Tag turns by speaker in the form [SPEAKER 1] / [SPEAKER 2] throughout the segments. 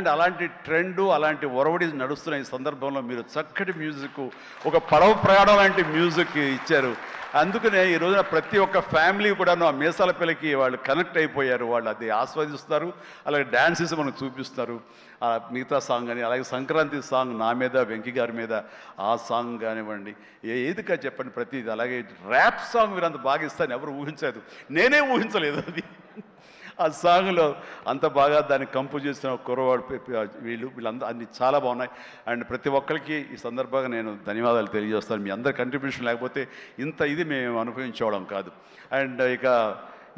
[SPEAKER 1] And అలాంటి trend అలాంటి ఒరవడి నడుస్తున్న ఈ సందర్భంలో మీరు చక్కటి మ్యూజిక్, ఒక పడవ ప్రయాణం లాంటి మ్యూజిక్ ఇచ్చారు. అందుకనే ఈ రోజున ప్రతి ఒక్క ఫ్యామిలీ కూడాను ఆ మీసాల పిల్లకి వాళ్ళు కనెక్ట్ అయిపోయారు. వాళ్ళు అది ఆస్వాదిస్తారు, అలాగే డ్యాన్సెస్ మనకు చూపిస్తారు. మిగతా సాంగ్ కానీ, అలాగే సంక్రాంతి సాంగ్ నా మీద వెంకీ గారి మీద ఆ సాంగ్ కానివ్వండి, ఏదిగా చెప్పండి ప్రతిది. అలాగే ర్యాప్ సాంగ్ మీరు అంత బాగా ఇస్తాను ఎవరు ఊహించలేదు, నేనే ఊహించలేదు అది. ఆ సాంగ్లో అంత బాగా దాన్ని కంపోజ్ చేసిన కుర్రవాడు వీళ్ళందరూ అన్ని చాలా బాగున్నాయి. అండ్ ప్రతి ఒక్కరికి ఈ సందర్భంగా నేను ధన్యవాదాలు తెలియజేస్తాను. మీ అందరి కంట్రిబ్యూషన్ లేకపోతే ఇంత ఇది మేము అనుభవించుకోవడం కాదు. అండ్ ఇక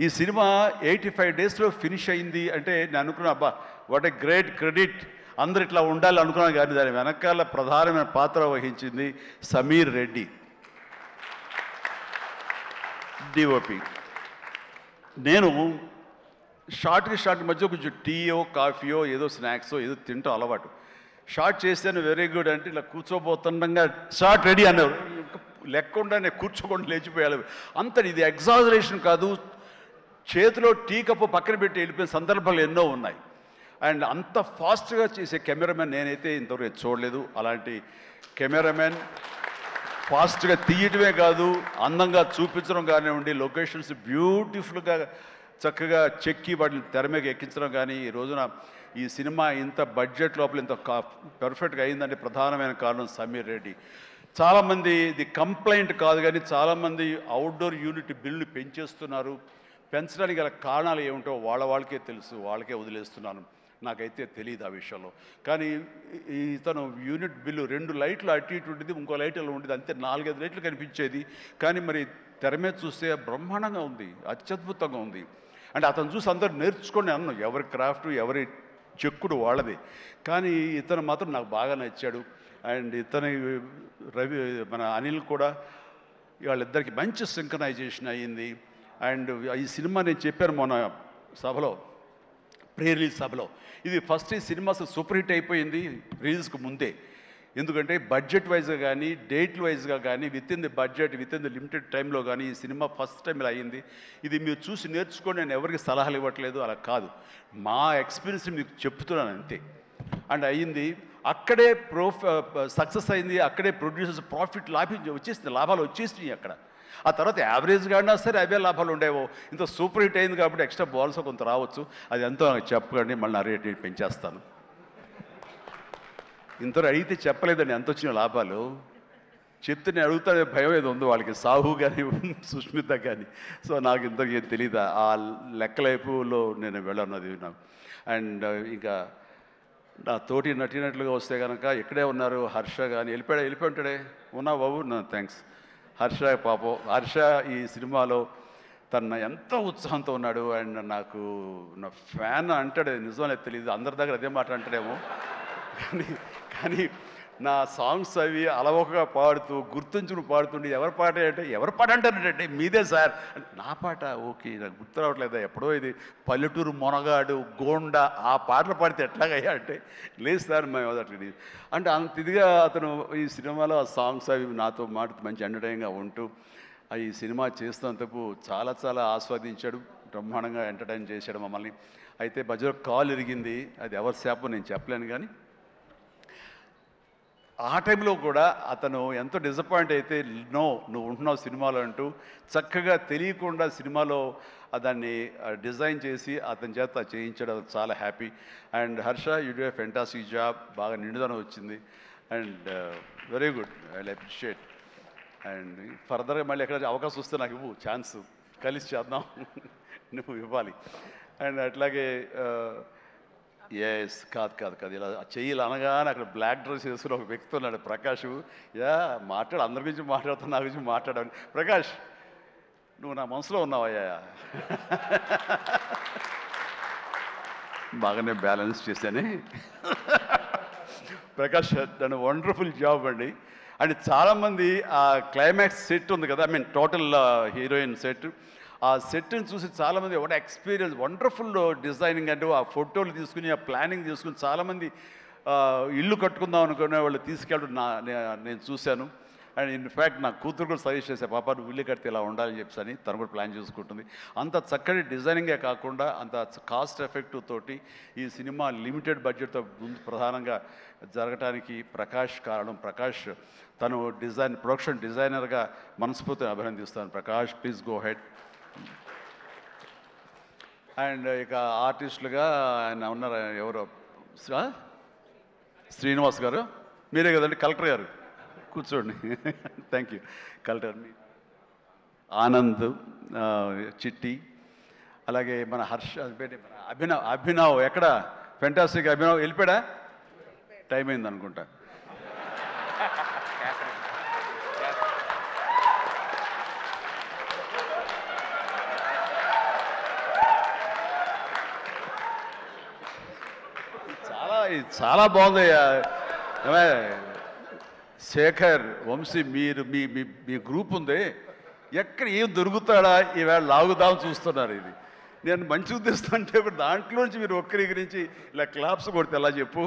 [SPEAKER 1] ఈ సినిమా 85 డేస్లో ఫినిష్ అయింది అంటే నేను అనుకున్నా, అబ్బా వాట్ ఏ గ్రేట్ క్రెడిట్, అందరు ఇట్లా ఉండాలి అనుకున్నాను. కానీ దాని వెనకాల ప్రధానమైన పాత్ర వహించింది సమీర్ రెడ్డి, డిఓపి. నేను షార్ట్ మధ్య కొంచెం టీయో కాఫీయో ఏదో స్నాక్సో ఏదో తింటూ అలవాటు. షార్ట్ చేశాను, వెరీ గుడ్ అంటే ఇలా కూర్చోబోతుండగా షార్ట్ రెడీ అన్నారు. లెక్కకుండా నేను కూర్చోకుండా లేచిపోయాలి. అంత ఇది ఎగ్జాజరేషన్ కాదు, చేతిలో టీ కప్పు పక్కన పెట్టి వెళ్ళిపోయిన సందర్భాలు ఎన్నో ఉన్నాయి. అండ్ అంత ఫాస్ట్గా చేసే కెమెరామెన్ నేనైతే ఇంతవరకు చూడలేదు. అలాంటి కెమెరామెన్ ఫాస్ట్గా తీయటమే కాదు, అందంగా చూపించడం కానివ్వండి, లొకేషన్స్ బ్యూటిఫుల్గా చక్కగా చెక్కి వాటిని తెర మీద ఎక్కించడం కానీ, ఈ రోజున ఈ సినిమా ఇంత బడ్జెట్ లోపల ఇంత పర్ఫెక్ట్గా అయిందంటే ప్రధానమైన కారణం సమీర్ రెడ్డి. చాలామంది ఇది కంప్లైంట్ కాదు, కానీ చాలామంది అవుట్డోర్ యూనిట్ బిల్లు పెంచేస్తున్నారు. పెంచడానికి గల కారణాలు ఏమిటో వాళ్ళకే తెలుసు, వాళ్ళకే వదిలేస్తున్నాను, నాకైతే తెలియదు ఆ విషయంలో. కానీ ఇతను యూనిట్ బిల్లు 2 లైట్లు అటు ఇటు ఉండేది, ఇంకో లైట్ అలా ఉండేది, అంతే 4-5 లైట్లు కనిపించేది. కానీ మరి తెర మీద చూస్తే బ్రహ్మాండంగా ఉంది, అత్యద్భుతంగా ఉంది. అంటే అతను చూసి అందరూ నేర్చుకొని అన్నాం, ఎవరి క్రాఫ్ట్ ఎవరి చెక్కుడు వాళ్ళది. కానీ ఇతను మాత్రం నాకు బాగా నచ్చాడు. అండ్ ఇతని రవి మన అనిల్ కూడా వాళ్ళిద్దరికి మంచి సింక్రనైజేషన్ అయ్యింది. అండ్ ఈ సినిమా నేను చెప్పాను మొన్న సభలో, ప్రీ రిలీజ్ సభలో, ఇది ఫస్ట్ ఈ సినిమా సూపర్ హిట్ అయిపోయింది రిలీజ్కి ముందే. ఎందుకంటే బడ్జెట్ వైజ్గా కానీ, డేట్ వైజ్గా కానీ, with in the budget, with in the limited టైంలో కానీ ఈ సినిమా ఫస్ట్ టైం ఇలా అయ్యింది. ఇది మీరు చూసి నేర్చుకొని నేను ఎవరికి సలహాలు ఇవ్వట్లేదు, అలా కాదు, మా ఎక్స్పీరియన్స్ మీకు చెప్తున్నాను అంతే. అండ్ అయ్యింది అక్కడే సక్సెస్ అయింది, అక్కడే ప్రొడ్యూసర్స్ ప్రాఫిట్ వచ్చేసింది, లాభాలు వచ్చేసినాయి అక్కడ. ఆ తర్వాత యావరేజ్గా అయినా సరే అవే లాభాలు ఉండేవో. ఇంత సూపర్ హిట్ అయింది కాబట్టి ఎక్స్ట్రా బాల్స్ కొంత రావచ్చు, అది ఎంతో నాకు చెప్పకండి, మళ్ళీ నా రేట్ పెంచేస్తాను. ఇంతలో అడిగితే చెప్పలేదండి ఎంత వచ్చిన లాభాలు, చెప్తే నేను అడుగుతానే భయం ఏదో ఉంది వాళ్ళకి, సాహు కానీ సుష్మిత కానీ. సో నాకు ఇంతకేం తెలీదు, ఆ లెక్కలైపులో నేను వెళ్ళన్నది నాకు. అండ్ ఇంకా నా తోటి నటినట్లుగా వస్తే కనుక ఇక్కడే ఉన్నారు హర్ష కానీ, వెళ్ళిపోయి ఉంటాడే, ఉన్నా బాబు నా థ్యాంక్స్. హర్ష పాపం, హర్ష ఈ సినిమాలో తన ఎంతో ఉత్సాహంతో ఉన్నాడు. అండ్ నాకు నా ఫ్యాన్ అంటాడు, నిజమనే తెలియదు, అందరి దగ్గర అదే మాట అంటాడేమో. కానీ నా సాంగ్స్ అవి అలవకగా పాడుతూ గుర్తుంచుకుని పాడుతుండే, ఎవరి పాట అంటే ఎవరి పాట అంటారంటే మీదే సార్ అంటే, నా పాట ఓకే నాకు గుర్తు రావట్లేదా, ఎప్పుడో ఇది పల్లెటూరు మొనగాడు గోండా ఆ పాటలు పాడితే ఎట్లాగయ్యా అంటే, లేదు సార్ మేము అట్లా అంటే అంత ఇదిగా అతను ఈ సినిమాలో ఆ సాంగ్స్ అవి నాతో మాట మంచి ఎంటర్టైన్గా ఉంటూ ఈ సినిమా చేస్తున్నందుకు చాలా చాలా ఆస్వాదించాడు, బ్రహ్మాండంగా ఎంటర్టైన్ చేశాడు మమ్మల్ని. అయితే మధ్యలో కాల్ ఇరిగింది, అది ఎవరి శాపం నేను చెప్పలేను. కానీ ఆ టైంలో కూడా అతను ఎంతో డిసప్పాయింట్ అయితే, నో నువ్వు ఉంటున్నావు సినిమాలో అంటూ చక్కగా తెలియకుండా సినిమాలో దాన్ని డిజైన్ చేసి అతని చేత చేయించడం చాలా happy. And Harsha you do a fantastic job, బాగా నిండుదనం వచ్చింది. And very good, I appreciate. And ఫర్దర్గా మళ్ళీ ఎక్కడ అవకాశం వస్తే నాకు ఇవ్వు, ఛాన్స్ కలిసి చేద్దాం, నువ్వు ఇవ్వాలి. అండ్ అట్లాగే ఎస్ కాదు ఇలా చెయ్యాలి అనగానే అక్కడ బ్లాక్ డ్రెస్ వేసుకుని ఒక వ్యక్తి ఉన్నాడు, ప్రకాష్. మాట్లాడు, అందరి గురించి మాట్లాడుతున్నా, నా గురించి మాట్లాడాను. ప్రకాష్ నువ్వు నా మనసులో ఉన్నావయ్యా, బాగానే బ్యాలెన్స్ చేశాను. ప్రకాష్ దాని వండర్ఫుల్ జాబ్ అండి. అండ్ చాలామంది ఆ క్లైమాక్స్ సెట్ ఉంది కదా, I mean total heroine set, ఆ సెట్ని చూసి చాలామంది ఒక ఎక్స్పీరియన్స్, వండర్ఫుల్ డిజైనింగ్ అంటే ఆ ఫోటోలు తీసుకుని ఆ ప్లానింగ్ తీసుకుని చాలామంది ఇల్లు కట్టుకుందాం అనుకునే వాళ్ళు తీసుకెళ్ళడం నేను చూశాను. అండ్ ఇన్ఫ్యాక్ట్ నా కూతురు కూడా సజెస్ట్ చేసే పాప నువ్వు ఇల్లు కడితే ఇలా ఉండాలని చెప్పి అని తను కూడా ప్లాన్ చేసుకుంటుంది. అంత చక్కటి డిజైనింగే కాకుండా అంత కాస్ట్ ఎఫెక్టివ్ తోటి ఈ సినిమా లిమిటెడ్ బడ్జెట్తో ముందు ప్రధానంగా జరగటానికి ప్రకాష్ కారణం. ప్రకాష్ తను ప్రొడక్షన్ డిజైనర్గా మనస్ఫూర్తిగా అభినందిస్తాను. Prakash please go ahead. And ఇక ఆర్టిస్టులుగా ఆయన ఉన్నారు, ఎవరో శ్రీనివాస్ గారు, మీరే కదండి కలెక్టర్ గారు, కూర్చోండి. Thank you. కలెక్టర్ ఆనంద్, చిట్టి, అలాగే మన హర్ష, మన అభినవ్ ఎక్కడ ఫెంటాస్టిక్ అభినవ్ వెళ్ళిపోయాడా? టైం అయింది అనుకుంటా. చాలా బాగుందయ్యా. శేఖర్, వంశీ, మీరు మీ మీ గ్రూప్ ఉంది, ఎక్కడ ఏం దొరుకుతాడా ఈవేళ లాగుదామని చూస్తున్నారు. ఇది నేను మంచి ఉద్దేశం అంటే ఇప్పుడు దాంట్లోంచి మీరు ఒక్కరి గురించి ఇలా క్లాప్స్ కొడితే ఎలా చెప్పు.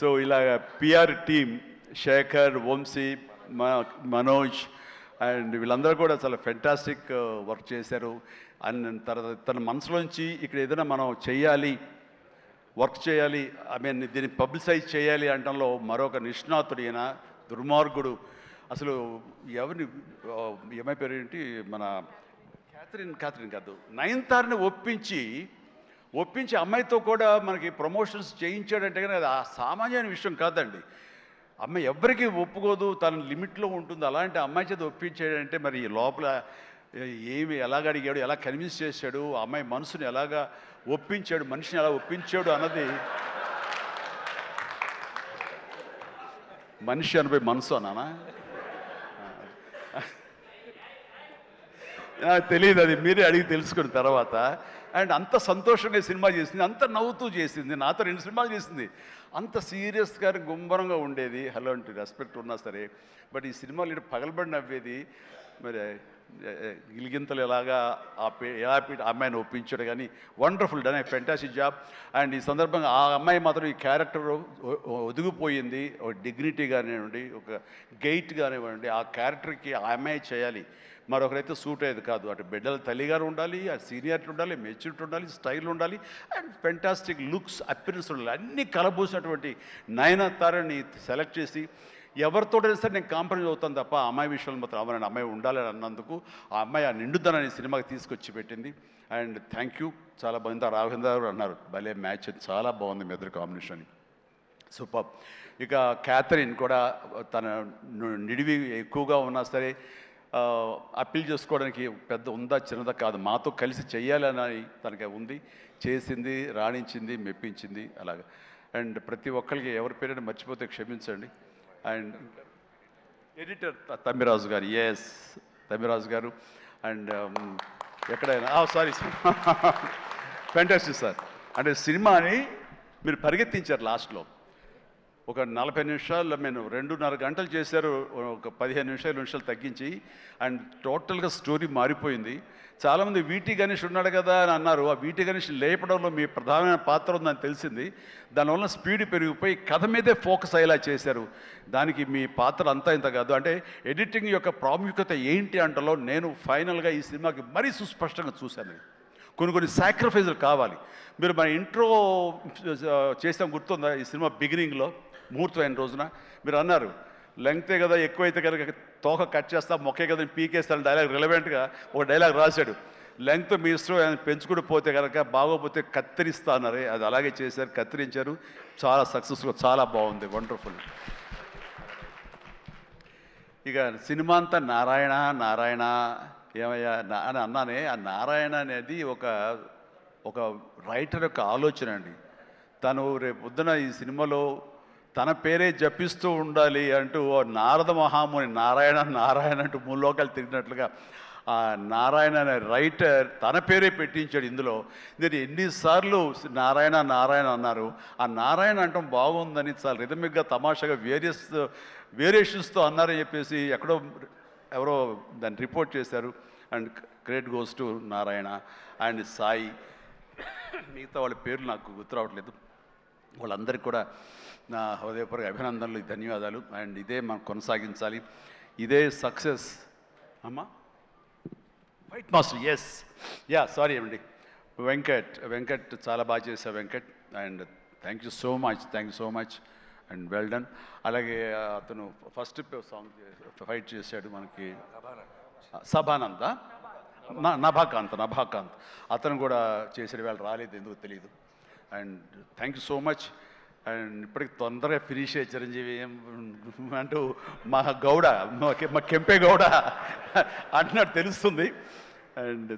[SPEAKER 1] సో ఇలా PR team Shekhar, Vamshi, Manoj and వీళ్ళందరూ కూడా చాలా ఫెంటాస్టిక్ వర్క్ చేశారు. అండ్ తర్వాత తన మనసులోంచి ఇక్కడ ఏదైనా మనం చెయ్యాలి, వర్క్ చేయాలి, ఐ మీన్ దీన్ని పబ్లిసైజ్ చేయాలి అంటంలో మరొక నిష్ణాతుడు ఈయన. దుర్మార్గుడు అసలు. ఎవరిని ఏమై పేరు ఏంటి, మన క్యాథరిన్ కాదు, నయనతారని ఒప్పించి అమ్మాయితో కూడా మనకి ప్రమోషన్స్ చేయించాడంటే కానీ అది ఆ సామాన్యమైన విషయం కాదండి. అమ్మాయి ఎవరికి ఒప్పుకోదు, తన లిమిట్లో ఉంటుంది. అలాంటి అమ్మాయి చేత ఒప్పించాడంటే మరి లోపల ఏమి ఎలాగ అడిగాడు, ఎలా కన్విన్స్ చేశాడు, అమ్మాయి మనసుని ఎలాగా ఒప్పించాడు, మనిషిని ఎలా ఒప్పించాడు అన్నది. మనిషి అనిపై మనసు అన్నానా తెలియదు, అది మీరే అడిగి తెలుసుకున్న తర్వాత. అండ్ అంత సంతోషంగా సినిమా చేసింది, అంత నవ్వుతూ చేసింది. నాతో 2 సినిమాలు చేసింది. అంత సీరియస్గా గుంభరంగా ఉండేది, అలాంటి రెస్పెక్ట్ ఉన్నా సరే. బట్ ఈ సినిమాలు ఇటు పగలబడి నవ్వేది. మరి గిలిగింతలు ఎలాగా ఎలా అమ్మాయిని ఒప్పించాడు. కానీ wonderful done, fantastic job. And ఈ సందర్భంగా ఆ అమ్మాయి మాత్రం ఈ క్యారెక్టర్ ఒదిగిపోయింది. ఒక డిగ్నిటీ కానివ్వండి, ఒక గెయిట్ కానివ్వండి, ఆ క్యారెక్టర్కి ఆ అమ్మాయి చేయాలి. మరొకరైతే సూట్ అయ్యేది కాదు. అటు బిడ్డల తల్లిగారు ఉండాలి, ఆ సీనియారిటీ ఉండాలి, మెచ్యూరిటీ ఉండాలి, స్టైల్ ఉండాలి, అండ్ ఫెంటాస్టిక్ లుక్స్, అపిరెన్స్ ఉండాలి. అన్నీ కలబోసినటువంటి నయనతారని సెలెక్ట్ చేసి ఎవరితోటైనా సరే నేను కాంప్రమైజ్ అవుతాను తప్ప ఆ అమ్మాయి విషయంలో మాత్రం అమ్మాయి అమ్మాయి ఉండాలని అన్నందుకు ఆ అమ్మాయి ఆ నిండుదనాన్ని సినిమాకి తీసుకొచ్చి పెట్టింది. And thank you. చాలా బాగుంది. రాఘవేంద్ర గారు అన్నారు భలే మ్యాచ్, చాలా బాగుంది మీ ఇద్దరు కాంబినేషన్, సూపర్. ఇక క్యాథరిన్ కూడా తన నిడివి ఎక్కువగా ఉన్నా సరే అప్పీల్ చేసుకోవడానికి పెద్ద ఉందా చిన్నదా కాదు, మాతో కలిసి చెయ్యాలని తనకి ఉంది. చేసింది, రాణించింది, మెప్పించింది అలాగా. అండ్ ప్రతి ఒక్కరికి ఎవరి పేరైనా మర్చిపోతే క్షమించండి. అండ్ ఎడిటర్ తమ్మిరాజు గారు, ఎస్ తమ్మిరాజు గారు. అండ్ ఎక్కడైనా సారీ ఫెంటాస్టిక్ సార్. అంటే సినిమాని మీరు పరిగెత్తించారు లాస్ట్లో. ఒక 40 నిమిషాలు, నేను 2.5 గంటలు చేశారు, ఒక 15 నిమిషాలు తగ్గించి. అండ్ టోటల్గా స్టోరీ మారిపోయింది. చాలామంది వీటి గణేష్ ఉన్నాడు కదా అని అన్నారు. ఆ వీటి గణేష్ లేపడంలో మీ ప్రధానమైన పాత్ర ఉందని తెలిసింది. దానివల్ల స్పీడ్ పెరిగిపోయి కథ మీదే ఫోకస్ అయ్యేలా చేశారు. దానికి మీ పాత్ర అంతా ఇంత కాదు. అంటే ఎడిటింగ్ యొక్క ప్రాముఖ్యత ఏంటి అంటలో నేను ఫైనల్గా ఈ సినిమాకి మరీ సుస్పష్టంగా చూశాను. కొన్ని సాక్రిఫైజులు కావాలి. మీరు మన ఇంట్రో చేసాం గుర్తుందా, ఈ సినిమా బిగినింగ్లో ముహూర్తం అయిన రోజున మీరు అన్నారు లెంగ్తే కదా, ఎక్కువైతే కనుక తోక కట్ చేస్తా, మొక్కే కదా పీకేస్తాను డైలాగ్. రిలవెంట్గా ఒక డైలాగ్ రాశాడు, లెంగ్త్ మీ ఇష్టం, ఆయన పెంచుకుంటూ పోతే కనుక బాగోపోతే కత్తిరిస్తా అన్నారే, అది అలాగే చేశారు, కత్తిరించారు. చాలా సక్సెస్ఫుల్, చాలా బాగుంది, వండర్ఫుల్. ఇక సినిమా అంతా నారాయణ నారాయణ ఏమయ్యా అని అన్నానే. ఆ నారాయణ అనేది ఒక రైటర్ యొక్క ఆలోచన అండి. తను రేపు పొద్దున ఈ సినిమాలో తన పేరే జపిస్తూ ఉండాలి అంటూ నారద మహాముని నారాయణ నారాయణ అంటూ 3 లోకాలు తిరిగినట్లుగా ఆ నారాయణ అనే రైటర్ తన పేరే పెట్టించాడు ఇందులో. నేను ఎన్నిసార్లు నారాయణ నారాయణ అన్నారు. ఆ నారాయణ అంటాం బాగుందని చాలా రిథమిక్గా తమాషాగా వేరియేషన్స్తో అన్నారని చెప్పేసి ఎవరో దాన్ని రిపోర్ట్ చేశారు. And credit goes to Narayana and Sai. మిగతా వాళ్ళ పేర్లు నాకు గుర్తు రావట్లేదు. వాళ్ళందరికీ కూడా నా హృదయపూర్వక అభినందనలు, ధన్యవాదాలు. అండ్ ఇదే మనం కొనసాగించాలి, ఇదే సక్సెస్. అమ్మా ఫైట్ మాస్టర్, ఎస్ సారీ అండి, వెంకట్ చాలా బాగా చేశావు Venkat. And thank you so much and well done. అలాగే అతను ఫస్ట్ సాంగ్ ఫైట్ చేశాడు మనకి సభానంద, నభాకాంత్ అతను కూడా చేసాడు, వాళ్ళు రాలేదు ఎందుకు తెలియదు. And thank you so much. And ఇప్పటికి తొందరగా ఫినిష్ అయ్యే చిరంజీవి అంటూ మా గౌడ, మా కెంపే గౌడ అంటున్నట్టు తెలుస్తుంది. And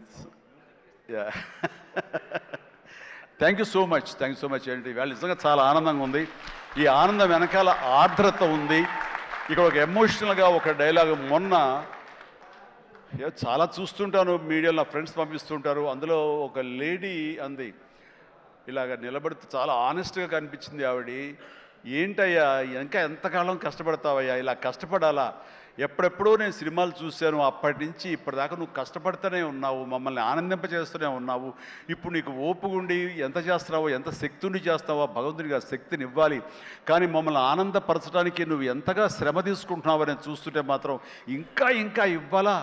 [SPEAKER 1] thank you so much ఏంటి వాళ్ళు నిజంగా చాలా ఆనందంగా ఉంది. ఈ ఆనందం వెనకాల ఆర్ద్రత ఉంది. ఇక్కడ ఒక ఎమోషనల్గా ఒక డైలాగ్ మొన్న చాలా చూస్తుంటాను మీడియాలో, నా ఫ్రెండ్స్ పంపిస్తుంటారు. అందులో ఒక లేడీ అంది, ఇలాగ నిలబడితే చాలా ఆనెస్ట్గా కనిపించింది ఆవిడ. ఏంటయ్యా ఇంకా ఎంతకాలం కష్టపడతావయ్యా, ఇలా కష్టపడాలా, ఎప్పుడెప్పుడో నేను సినిమాలు చూశాను, అప్పటి నుంచి ఇప్పటిదాకా నువ్వు కష్టపడుతూనే ఉన్నావు, మమ్మల్ని ఆనందింపజేస్తూనే ఉన్నావు, ఇప్పుడు నీకు ఓపుగుండి ఎంత చేస్తున్నావో, ఎంత శక్తిని చేస్తావో, భగవంతునికి ఆ శక్తిని ఇవ్వాలి, కానీ మమ్మల్ని ఆనందపరచడానికి నువ్వు ఎంతగా శ్రమ తీసుకుంటున్నావో నేను చూస్తుంటే మాత్రం ఇంకా ఇవ్వాలా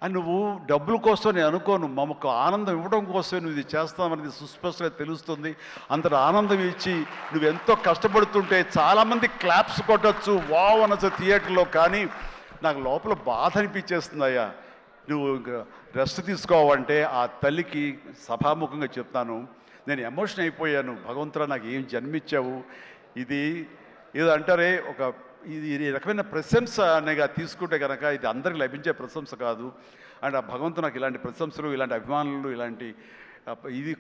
[SPEAKER 1] అని, నువ్వు డబ్బుల కోసం నేను అనుకోను, మమ్మకు ఆనందం ఇవ్వడం కోసమే నువ్వు ఇది చేస్తావనేది సుస్పష్టంగా తెలుస్తుంది. అంతటి ఆనందం ఇచ్చి నువ్వు ఎంతో కష్టపడుతుంటే చాలామంది క్లాప్స్ కొట్టచ్చు, వావ్ అనొచ్చు థియేటర్లో, కానీ నాకు లోపల బాధ అనిపించేస్తుందయ్యా. నువ్వు రెస్ట్ తీసుకోవాలంటే ఆ తల్లికి సభాముఖంగా చెప్తాను, నేను ఎమోషన్ అయిపోయాను. భగవంతుడా నాకు ఏం జన్మించావు, ఇది ఏదో అంటారే ఒక ఇది ఈ రకమైన ప్రశంస అనేగా తీసుకుంటే కనుక ఇది అందరికి లభించే ప్రశంస కాదు. అండ్ ఆ భగవంతుడు నాకు ఇలాంటి ప్రశంసలు, ఇలాంటి అభిమానులు, ఇలాంటి ఇది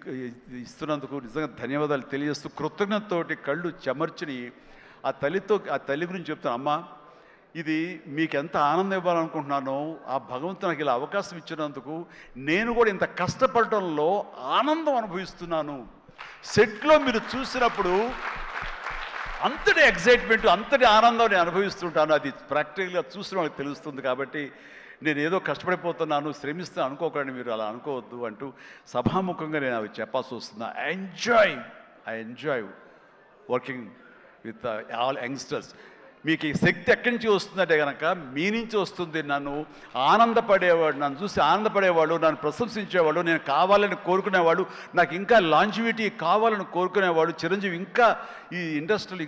[SPEAKER 1] ఇస్తున్నందుకు నిజంగా ధన్యవాదాలు తెలియజేస్తూ కృతజ్ఞతతోటి కళ్ళు చెమర్చిని ఆ తల్లి గురించి చెప్తాను. అమ్మ, ఇది మీకు ఎంత ఆనందం ఇవ్వాలనుకుంటున్నానో ఆ భగవంతుడు నాకు ఇలా అవకాశం ఇచ్చినందుకు నేను కూడా ఇంత కష్టపడటంలో ఆనందం అనుభవిస్తున్నాను. సెట్లో మీరు చూసినప్పుడు అంతటి ఎగ్జైట్మెంట్, అంతటి ఆనందం నేను అనుభవిస్తుంటాను. అది ప్రాక్టికల్గా చూసిన వాళ్ళకి తెలుస్తుంది. కాబట్టి నేను ఏదో కష్టపడిపోతున్నాను, శ్రమిస్తాను అనుకోకండి, మీరు అలా అనుకోవద్దు అంటూ సభాముఖంగా నేను అవి చెప్పాల్సి వస్తుంది. I enjoy working with all youngsters. మీకు ఈ శక్తి ఎక్కడి నుంచి వస్తుందంటే కనుక మీ నుంచి వస్తుంది. నన్ను ఆనందపడేవాడు, నన్ను చూసి ఆనందపడేవాడు, నన్ను ప్రశంసించేవాడు, నేను కావాలని కోరుకునేవాడు, నాకు ఇంకా లాంజివిటీ కావాలని కోరుకునేవాడు, చిరంజీవి ఇంకా ఈ ఇండస్ట్రీలో